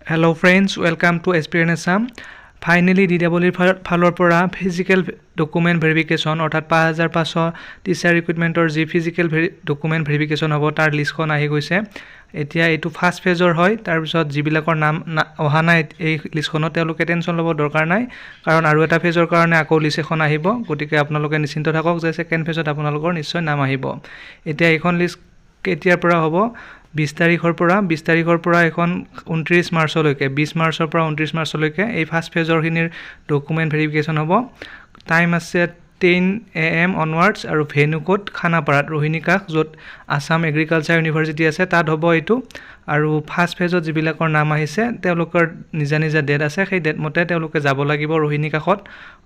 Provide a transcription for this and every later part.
Hello friends, welcome to Experience Assam. Finally, DWR ফালৰ পৰা physical document verification অৰ্থাৎ 5500 teacher ৰিক্ৰুটমেন্টৰ যি ফিজিক্যাল ডকুমেন্ট ভেৰিফিকেশন হ'ব তাৰ লিষ্টখন আহি গৈছে। এতিয়া এইটো ফাৰ্স্ট ফেজৰ হয়। তাৰ পিছত যিবিলাকৰ নাম অহা নাই এই লিষ্টখনত তেওঁলোকে টেনচন ল'ব দৰকাৰ নাই, কাৰণ আৰু এটা ফেজৰ কাৰণে আকৌ লিষ্ট এখন আহিব। গতিকে আপোনালোকে নিশ্চিন্ত থাকক যে সেকেন্ড ফেজত আপোনালোকৰ নিশ্চয় নাম আহিব। এতিয়া এইখন লিষ্ট কেতিয়াৰ পৰা হ'ব? 20 তাৰিখৰ পৰা এখন 29 মাৰ্চলৈকে 20 মাৰ্চৰ পৰা 29 মাৰ্চলৈকে এই ফাৰ্স্ট ফেজৰ খিনিৰ ডকুমেন্ট ভেৰিফিকেশন হ'ব। টাইম আছে 10 AM অনৱাৰ্ডছ আৰু ভেনু কোড খানাপাৰাত ৰোহিণীকাখ য'ত আসাম এগ্ৰিকালচাৰ ইউনিভাৰ্চিটি আছে তাত হ'ব এইটো। আৰু ফাৰ্স্ট ফেজত যিবিলাকৰ নাম আহিছে তেওঁলোকৰ নিজা নিজা ডেট আছে, সেই ডেট মতে তেওঁলোকে যাব লাগিব ৰোহিণীকাখত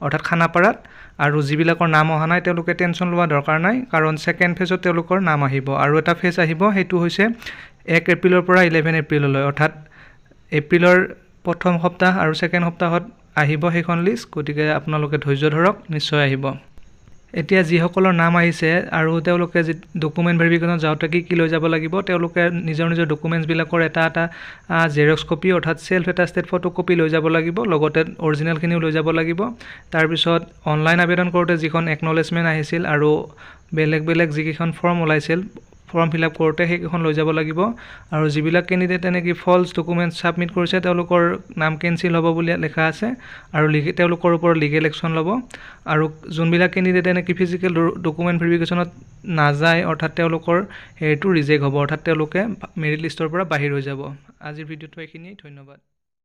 অৰ্থাৎ খানাপাৰাত। আৰু যিবিলাকৰ নাম অহা নাই তেওঁলোকে টেনচন লোৱা দৰকাৰ নাই, কাৰণ সেকেন্ড ফেজত তেওঁলোকৰ নাম আহিব। আৰু এটা ফেজ আহিব, সেইটো হৈছে 1 এপ্ৰিলৰ পৰা 11 এপ্ৰিললৈ, অৰ্থাৎ এপ্ৰিলৰ প্ৰথম সপ্তাহ আৰু সেকেন্ড সপ্তাহত আহিব সেইখন লিষ্ট। গতিকে আপোনালোকে ধৈৰ্য ধৰক, নিশ্চয় আহিব। এতিয়া যিসকলৰ নাম আহিছে আৰু তেওঁলোকে যি ডকুমেন্ট ভেৰিফিকেশনত যাওঁতে কি লৈ যাব লাগিব, তেওঁলোকে নিজৰ ডকুমেন্টছ বিলাকৰ এটা জেৰক্স কপি অৰ্থাৎ সেলফ এটাস্টেড ফটোকপি লৈ যাব লাগিব, লগতে অৰিজিনেলখিনিও লৈ যাব লাগিব। তাৰ পিছত অনলাইন আবেদন কৰোঁতে যিখন একনলেজমেন্ট আহিছিল আৰু বেলেগ যিকেইখন ফৰ্ম ওলাইছিল ফৰ্ম ফিল আপ কৰোঁতে সেইখন লৈ যাব লাগিব। আৰু যিবিলাক কেণ্ডিডেটে নেকি ফলছ ডকুমেন্ট ছাবমিট কৰিছে তেওঁলোকৰ নাম কেনসেল হ'ব বুলি লেখা আছে আৰু তেওঁলোকৰ ওপৰত লিগেল একশ্যন ল'ব। আৰু যোনবিলাক কেণ্ডিডেটে নেকি ফিজিক্যাল ডকুমেন্ট ভেৰিফিকেশনত নাযায় অৰ্থাৎ তেওঁলোকৰ হেৰিটো ৰিজেক্ট হ'ব, অৰ্থাৎ তেওঁলোকে মেৰিট লিষ্টৰ পৰা বাহিৰ হৈ যাব। আজিৰ ভিডিঅ'টো এইখিনিয়ে, ধন্যবাদ।